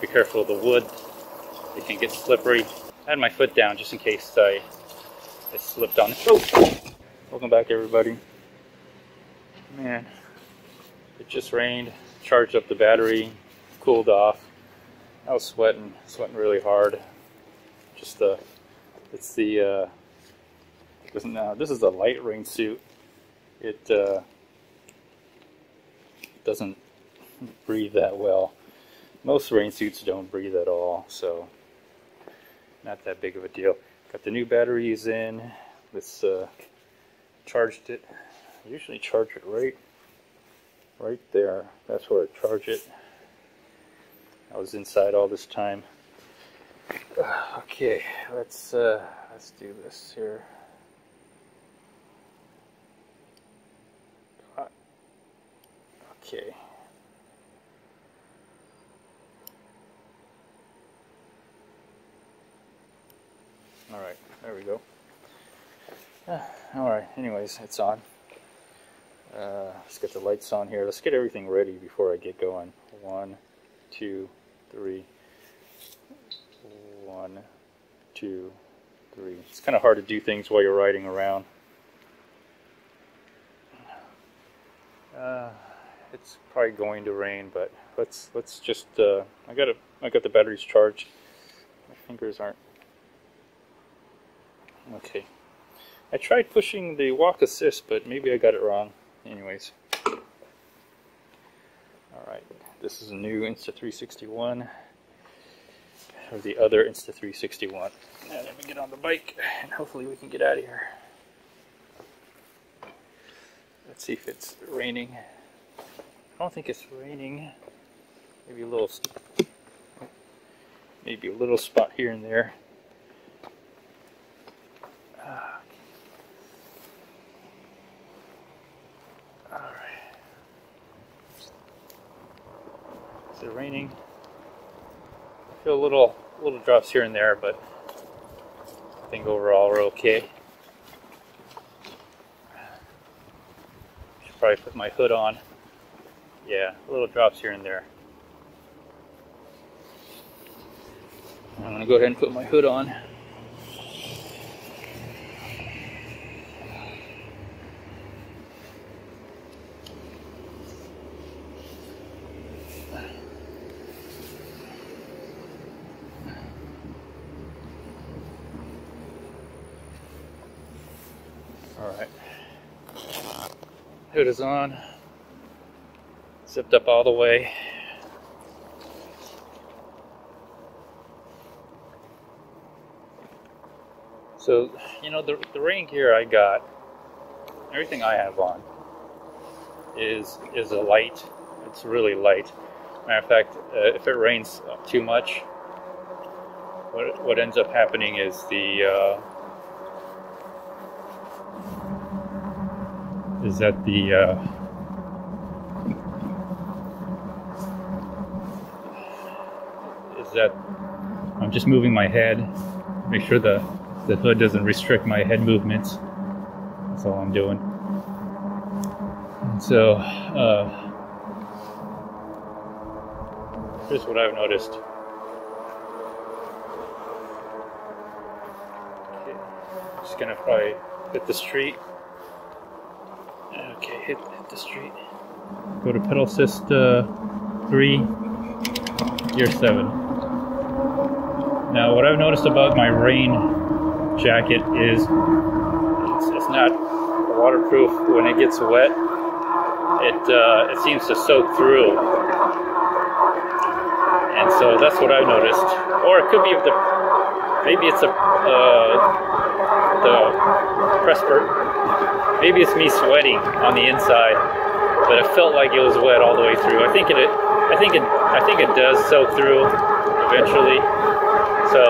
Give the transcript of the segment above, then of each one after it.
Be careful of the wood. It can get slippery. I had my foot down just in case I slipped on it. Oh! Welcome back, everybody. Man, it just rained, charged up the battery, cooled off. I was sweating really hard. Just this is a light rain suit. It doesn't breathe that well. Most rain suits don't breathe at all, so not that big of a deal. Got the new batteries in. This charged it. I usually charge it right there. That's where I charge it. I was inside all this time. Okay, let's do this here. Okay. Alright, there we go. Alright, anyways, it's on. Let's get the lights on here. Let's get everything ready before I get going. 1, 2, 3. 1, 2, 3. It's kind of hard to do things while you're riding around. It's probably going to rain, but let's just. I got the batteries charged. My fingers aren't. Okay. I tried pushing the walk assist, but maybe I got it wrong. Anyways. Alright, this is a new Insta361. Or the other Insta361. Now let me get on the bike, and hopefully we can get out of here. Let's see if it's raining. I don't think it's raining. Maybe a little spot here and there. Is it raining? I feel little drops here and there, but I think overall we're okay. Should probably put my hood on. Yeah, little drops here and there. I'm gonna go ahead and put my hood on. Alright, hood is on, zipped up all the way. So, you know, the rain gear I got, everything I have on is a light. It's really light. Matter of fact, if it rains too much, what ends up happening is that I'm just moving my head, make sure the hood doesn't restrict my head movements. That's all I'm doing. And so here's what I've noticed. Okay, just gonna probably hit the street. Okay, hit the street. Go to pedal assist 3, gear 7. Now, what I've noticed about my rain jacket is it's not waterproof. When it gets wet, it seems to soak through, and so that's what I've noticed. Or it could be maybe it's the pressburt. Maybe it's me sweating on the inside, but it felt like it was wet all the way through. I think it does soak through eventually. So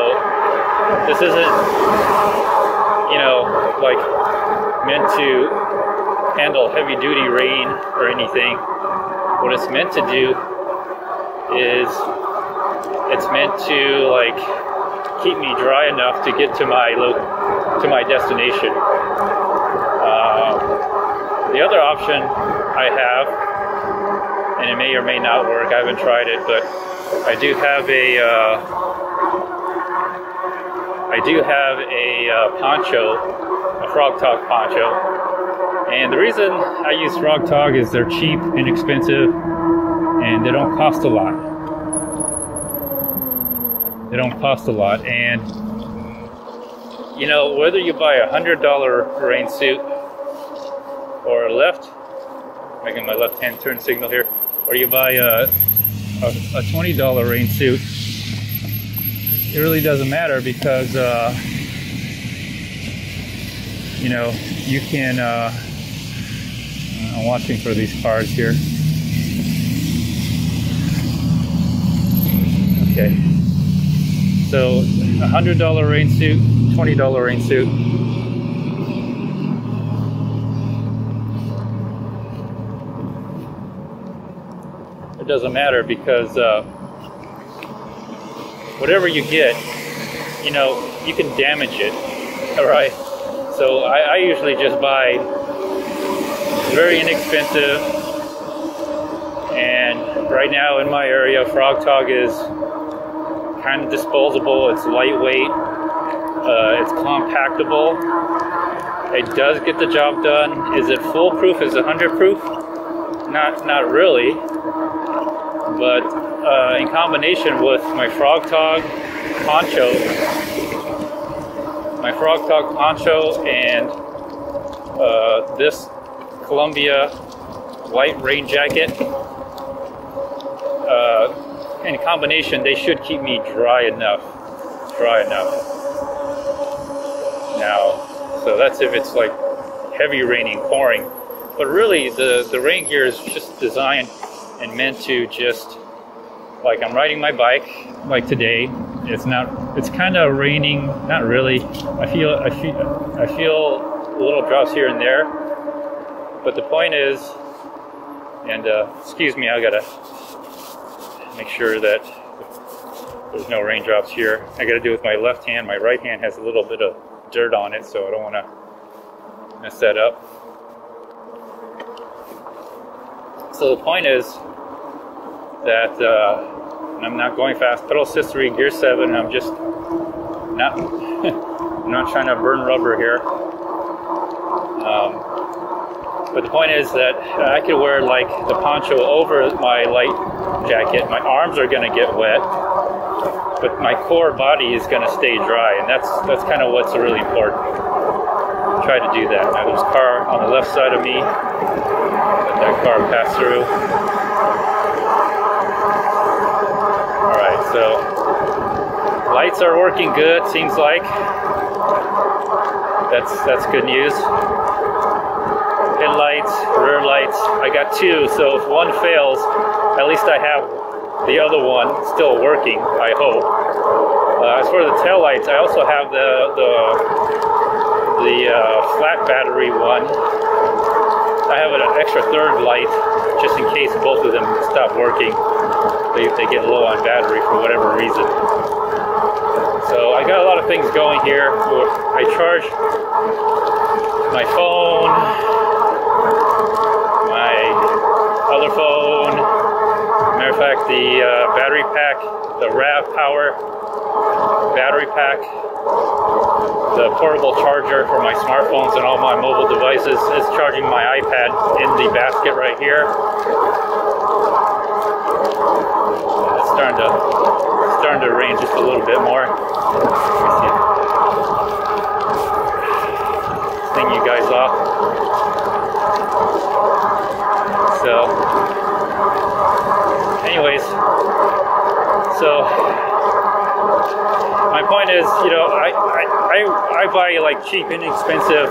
this isn't, you know, like meant to handle heavy duty rain or anything. What it's meant to do is it's meant to like keep me dry enough to get to my destination. The other option I have, and it may or may not work, I haven't tried it, but I do have a poncho, a Frog Tog poncho, and the reason I use Frog Tog is they're cheap, inexpensive, and they don't cost a lot. They don't cost a lot, and you know, whether you buy a $100 rain suit or a making my left-hand turn signal here, or you buy a $20 rain suit, it really doesn't matter because you know, you can I'm watching for these cars here. Okay, so a $100 rain suit, $20 rain suit. It doesn't matter because whatever you get, you know, you can damage it, all right? So I usually just buy very inexpensive, and right now in my area, Frog Tog is kind of disposable. It's lightweight, it's compactable, it does get the job done. Is it foolproof? Is it 100 proof? Not really, but in combination with my Frog Tog poncho, and this Columbia light rain jacket, in combination, they should keep me dry enough. Now, so that's if it's like heavy raining, pouring. But really, the rain gear is just designed and meant to just, like I'm riding my bike, like today. It's kind of raining, not really. I feel little drops here and there. But the point is, and excuse me, I gotta make sure that there's no raindrops here. I gotta do it with my left hand. My right hand has a little bit of dirt on it, so I don't want to mess that up. So the point is that I'm not going fast. Pedal assist 3, gear 7. I'm just not I'm not trying to burn rubber here. But the point is that I could wear like the poncho over my light jacket. My arms are going to get wet, but my core body is going to stay dry, and that's kind of what's really important. Try to do that. Now there's a car on the left side of me. Let that car pass through. All right, so lights are working good. Seems like that's good news. Headlights, rear lights, I got 2, so if one fails, at least I have the other one still working, I hope. As for the tail lights, I also have the flat battery one. I have an extra third light just in case both of them stop working. They get low on battery for whatever reason. So I got a lot of things going here. I charge my phone, my other phone. Matter of fact, the battery pack, the Rad Power battery pack, the portable charger for my smartphones and all my mobile devices is charging my iPad in the basket right here. It's starting to rain just a little bit more. Let me see. Sting you guys off. So, anyways, so my point is, you know, I buy like cheap, inexpensive,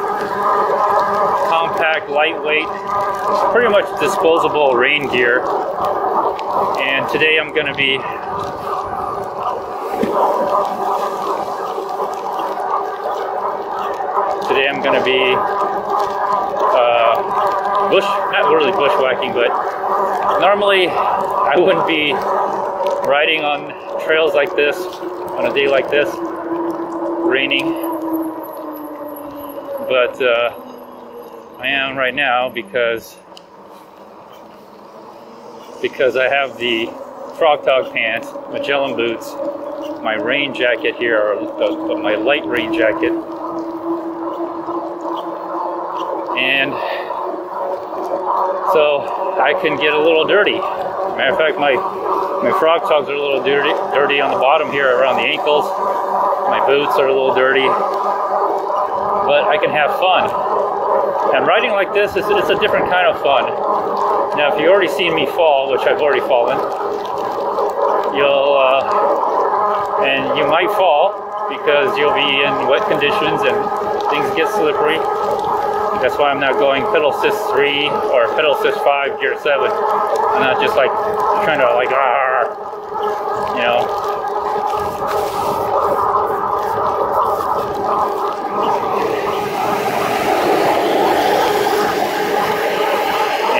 compact, lightweight, pretty much disposable rain gear. And today I'm going to be not really bushwhacking, but normally I wouldn't be riding on trails like this on a day like this, raining, but I am right now because I have the frog tog pants, Magellan boots, my rain jacket here, or my light rain jacket, and so I can get a little dirty. Matter of fact, my frog togs are a little dirty on the bottom here around the ankles. My boots are a little dirty, but I can have fun. And riding like this is a different kind of fun. Now, if you already seen me fall, which I've already fallen, and you might fall because you'll be in wet conditions and things get slippery. That's why I'm not going pedal assist 3 or pedal assist 5, gear 7. I'm not just like trying to like, you know.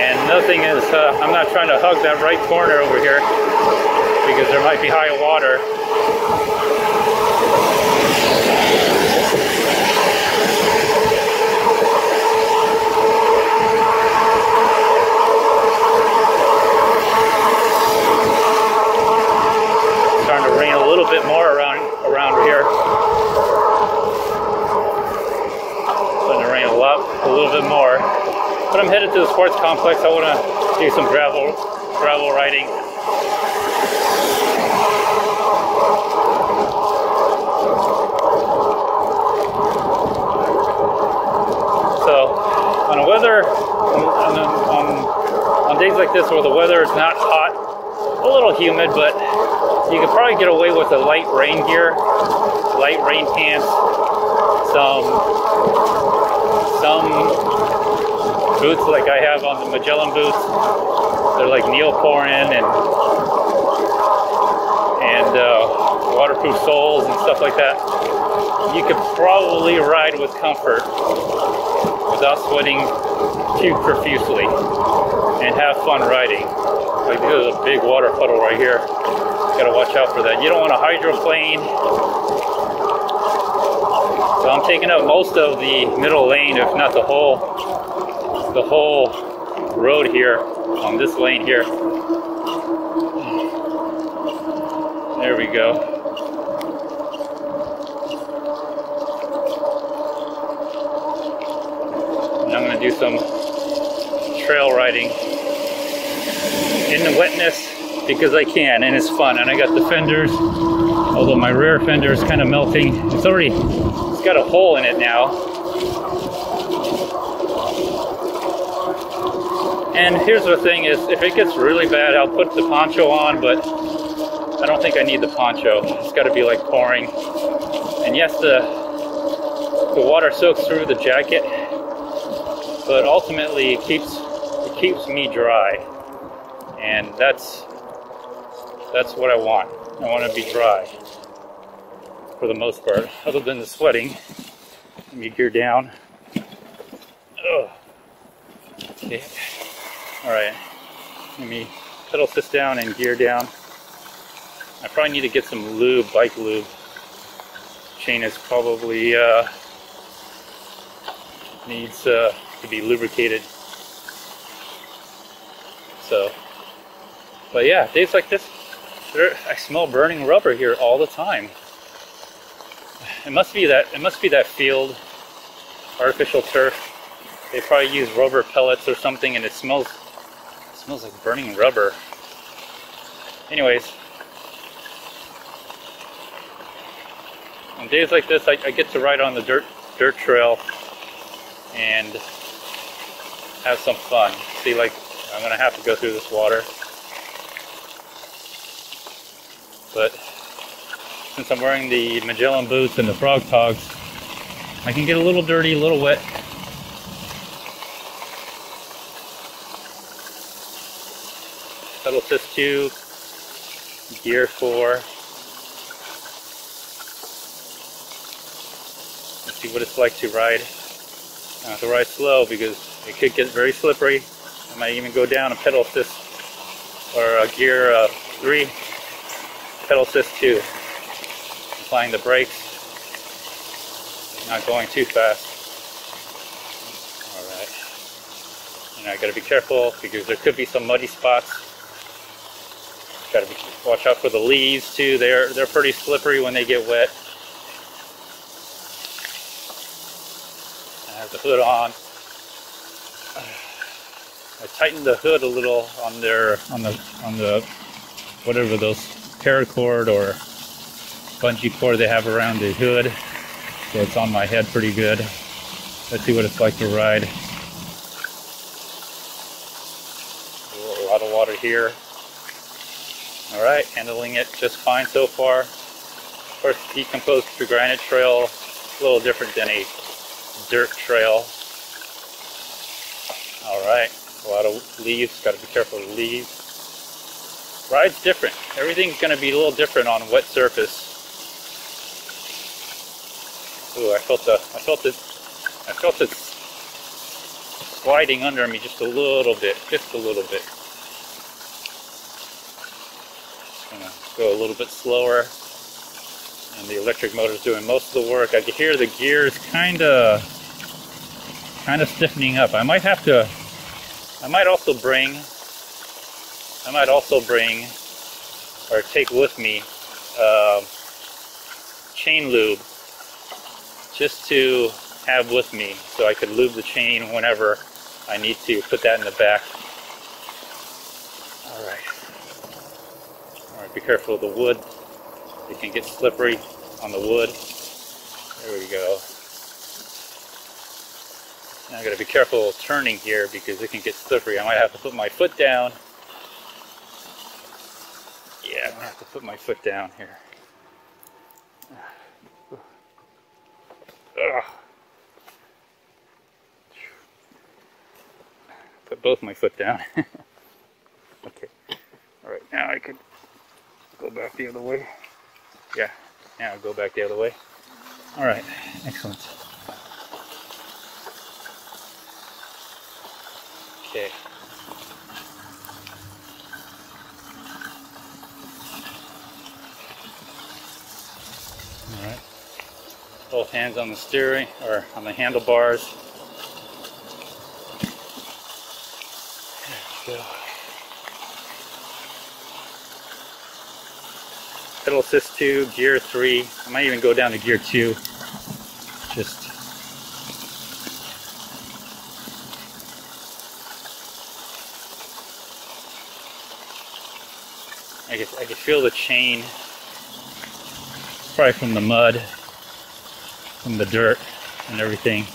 And another thing is, I'm not trying to hug that right corner over here because there might be high water. Starting to rain a little bit more around here. Starting to rain a little bit more. But I'm headed to the sports complex. I want to do some gravel riding. So on days like this where the weather is not hot, a little humid, but you could probably get away with a light rain gear, light rain pants, some boots like I have on the Magellan boots. They're like neoprene and waterproof soles and stuff like that. You could probably ride with comfort without sweating too profusely and have fun riding. Like, there's a big water puddle right here. Gotta watch out for that. You don't want to hydroplane. So I'm taking up most of the middle lane, if not the whole road here on this lane here. There we go. And I'm going to do some trail riding in the wetness because I can, and it's fun. And I got the fenders, although my rear fender is kind of melting. It's got a hole in it now. And here's the thing is, if it gets really bad, I'll put the poncho on, but I don't think I need the poncho. It's got to be like pouring. And yes, the water soaks through the jacket, but ultimately it keeps me dry. And that's what I want. I want to be dry for the most part, other than the sweating. Let me gear down. Ugh. Okay. All right. Let me pedal assist down and gear down. I probably need to get some lube, bike lube. Chain is probably needs to be lubricated. So, but yeah, days like this, I smell burning rubber here all the time. It must be that field, artificial turf. They probably use rubber pellets or something, and it smells like burning rubber. Anyways, on days like this, I get to ride on the dirt trail and have some fun. See, like, I'm gonna have to go through this water, but since I'm wearing the Magellan boots and the frog togs, I can get a little dirty, a little wet. Pedal assist 2, gear 4. Let's see what it's like to ride. I have to ride slow because it could get very slippery. I might even go down a pedal assist or a gear 3, pedal assist 2. Applying the brakes, not going too fast. Alright. And I gotta be careful because there could be some muddy spots. Got to watch out for the leaves too. They're pretty slippery when they get wet. I have the hood on. I tightened the hood a little on the whatever those paracord or bungee cord they have around the hood, so it's on my head pretty good. Let's see what it's like to ride. A lot of water here. All right, handling it just fine so far. Of course, decomposed granite trail, a little different than a dirt trail. All right, a lot of leaves, got to be careful of the leaves. Ride's different. Everything's going to be a little different on wet surface. Ooh, I felt it sliding under me just a little bit, just a little bit. Go a little bit slower, and the electric motor is doing most of the work. I can hear the gears kind of stiffening up. I might also bring or take with me chain lube just to have with me, so I could lube the chain whenever I need to. Put that in the back. All right. Be careful of the wood. It can get slippery on the wood. There we go. Now I gotta be careful of turning here because it can get slippery. I might have to put my foot down. Yeah, I'm gonna have to put my foot down here. Ugh. Put both my foot down. Okay. All right, now I could go back the other way. Yeah, now I'll go back the other way. All right, excellent. Okay. All right. Both hands on the steering, or on the handlebars. There we go. Pedal assist 2, gear 3. I might even go down to gear 2. Just I can feel the chain, probably from the mud, from the dirt and everything,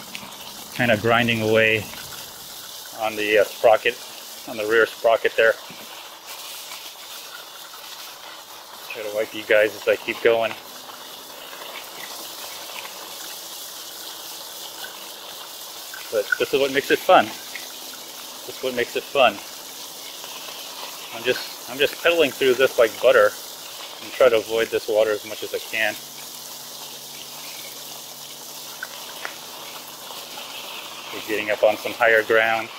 kind of grinding away on the sprocket, on the rear sprocket there. Try to wipe you guys as I keep going. But this is what makes it fun. This is what makes it fun. I'm just pedaling through this like butter and try to avoid this water as much as I can. We're getting up on some higher ground.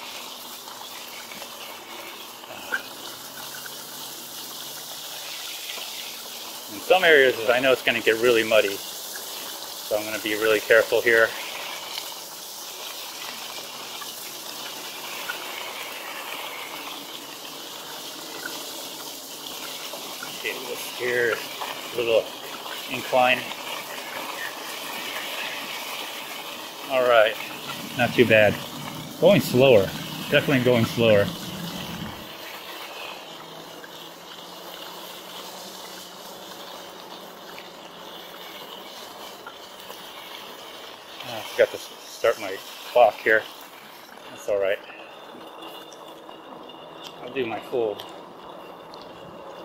In some areas I know it's going to get really muddy, so I'm going to be really careful here. Okay, here, a little incline. Alright, not too bad. Going slower, definitely going slower. I forgot to start my clock here. That's alright. I'll do my full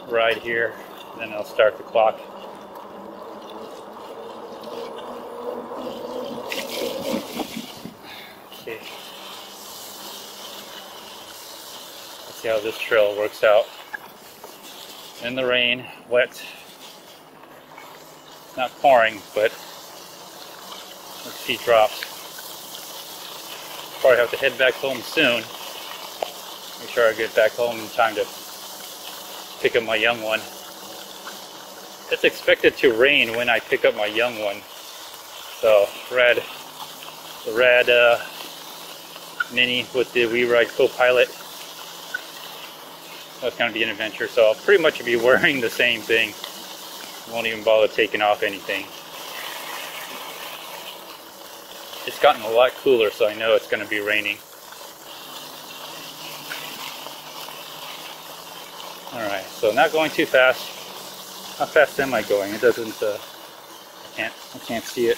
ride here, then I'll start the clock. Okay. Let's see how this trail works out. In the rain, wet. It's not pouring, but let's see drops. Probably have to head back home soon. Make sure I get back home in time to pick up my young one. It's expected to rain when I pick up my young one. So the Rad Mini with the WeRide Co-Pilot. That's going to be an adventure. So I'll pretty much be wearing the same thing. Won't even bother taking off anything. It's gotten a lot cooler, so I know it's going to be raining. Alright, so not going too fast. How fast am I going? It doesn't, I can't see it.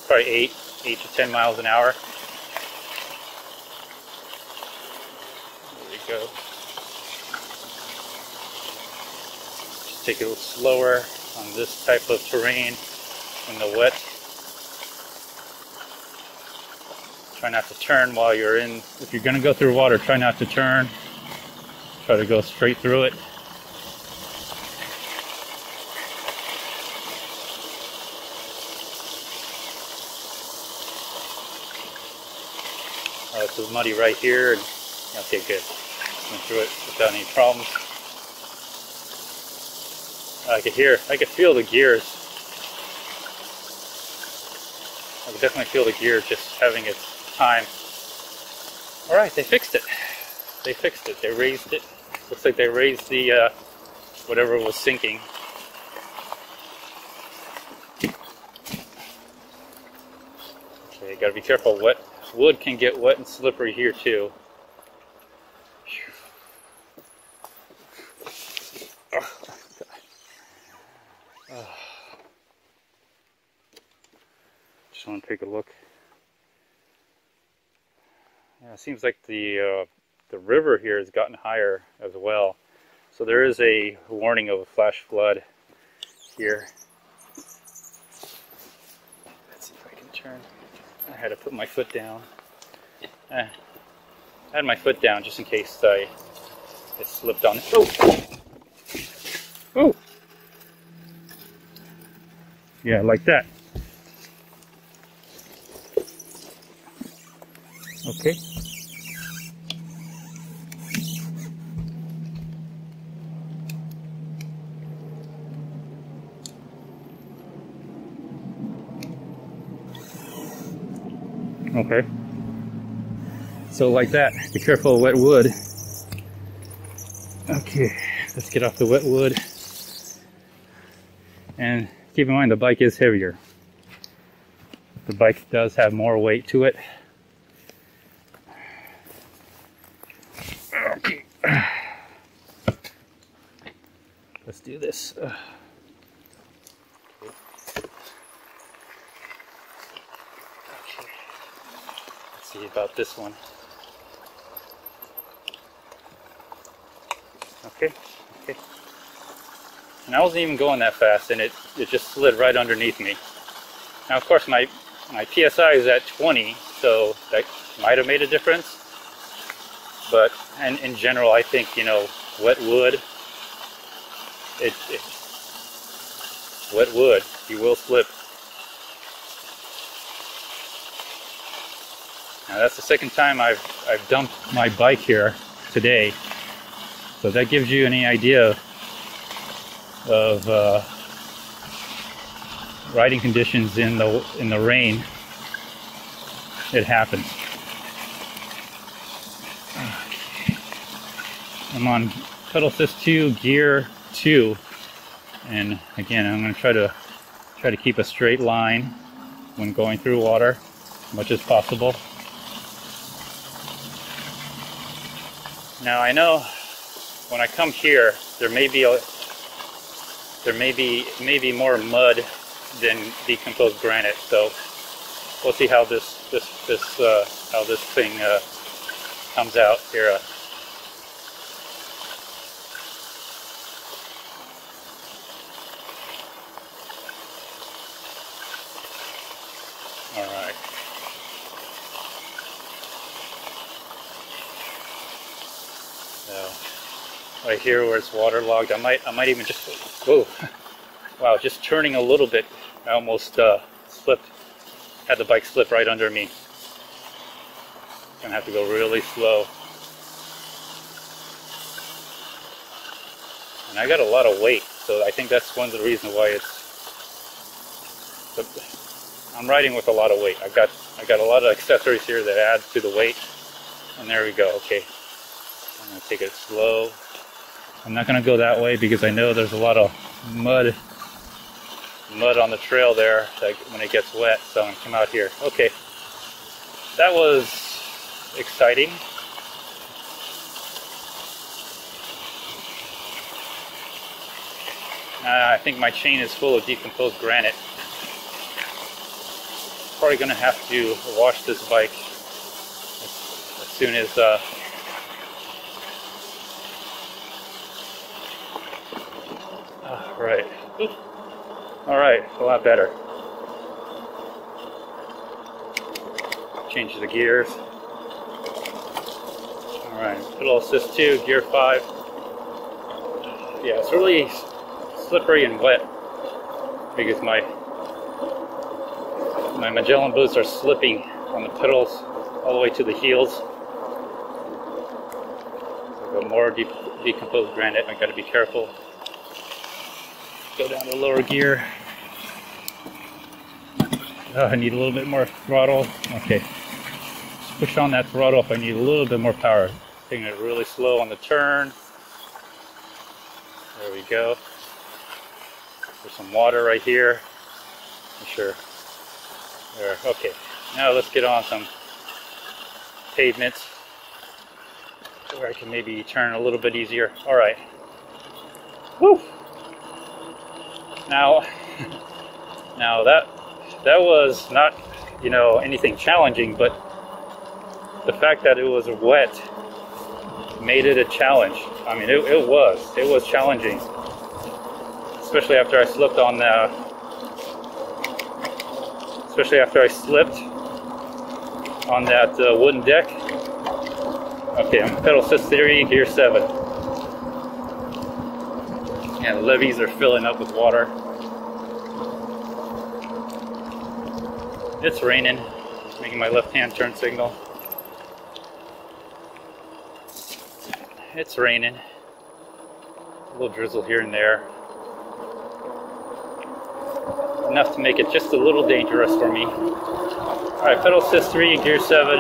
Probably 8 to 10 miles an hour. There we go. Just take it a little slower on this type of terrain in the wet. Try not to turn while you're in. If you're going to go through water, try not to turn. Try to go straight through it. It's so muddy right here. And, okay, good. Went through it without any problems. I could feel the gears. I could definitely feel the gears just having its time. Alright, they fixed it. They fixed it. They raised it. Looks like they raised the whatever was sinking. Okay, gotta be careful. Wet wood can get wet and slippery here too. Just want to take a look. Yeah, it seems like the river here has gotten higher as well. So there is a warning of a flash flood here. Let's see if I can turn. I had to put my foot down. I had my foot down just in case it slipped on it. Oh! Oh! Yeah, like that. Okay. Okay. So like that. Be careful of wet wood. Okay, let's get off the wet wood. And keep in mind the bike is heavier. The bike does have more weight to it. Okay. Let's do this. Okay. Let's see about this one. Okay, okay. And I wasn't even going that fast, and it just slid right underneath me. Now, of course, my PSI is at 20, so that might have made a difference. But and in general, I think, you know, wet wood, wet wood, you will slip. Now that's the second time I've dumped my bike here today, so that gives you any idea of riding conditions in the rain. It happens. I'm on pedal assist 2, gear 2, and again I'm going to try to keep a straight line when going through water as much as possible. Now I know when I come here there may be more mud than decomposed granite, so we'll see how this thing comes out here. All right. So right here where it's waterlogged, I might even just, whoa, wow, just turning a little bit, I almost slipped, had the bike slip right under me. Gonna have to go really slow. And I got a lot of weight, so I think that's one of the reasons why I'm riding with a lot of weight. I got a lot of accessories here that add to the weight. And there we go. Okay, I'm gonna take it slow. I'm not going to go that way because I know there's a lot of mud on the trail there when it gets wet, so I'm going to come out here. Okay, that was exciting. I think my chain is full of decomposed granite. Probably going to have to wash this bike as soon as right. Alright, a lot better. Change the gears. Alright, pedal assist 2, gear 5. Yeah, it's really slippery and wet because my Magellan boots are slipping on the pedals all the way to the heels. So I've got more decomposed granite. I got to be careful. Go down to lower gear. Oh, I need a little bit more throttle. Okay, just push on that throttle if I need a little bit more power. Taking it really slow on the turn. There we go. There's some water right here. I'm sure. There. Okay, now let's get on some pavements where I can maybe turn a little bit easier. All right. Woo! Now that was not, you know, anything challenging, but the fact that it was wet made it a challenge. I mean, it was challenging, especially after I slipped on that wooden deck. Okay, I'm pedal assist 3, gear 7. And the levees are filling up with water. It's raining, making my left hand turn signal. It's raining. A little drizzle here and there. Enough to make it just a little dangerous for me. Alright, pedal assist 3, gear 7.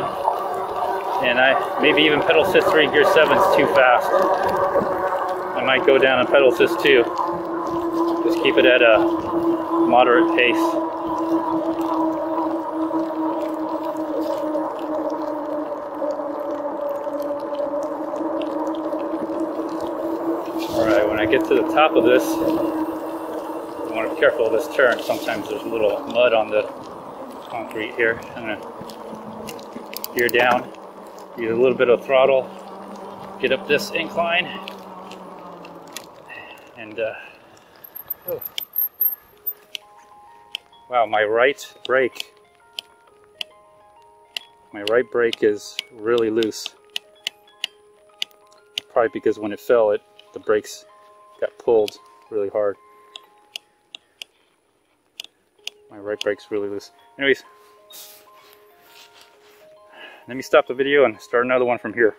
And maybe even pedal assist 3, gear 7 is too fast. I might go down on pedal assist 2. Just keep it at a moderate pace. Alright, when I get to the top of this, I want to be careful of this turn. Sometimes there's a little mud on the concrete here. I'm going to gear down, use a little bit of throttle, get up this incline, and oh. Wow, my right brake is really loose. Probably because when it fell, the brakes got pulled really hard. My right brake's really loose. Anyways, let me stop the video and start another one from here.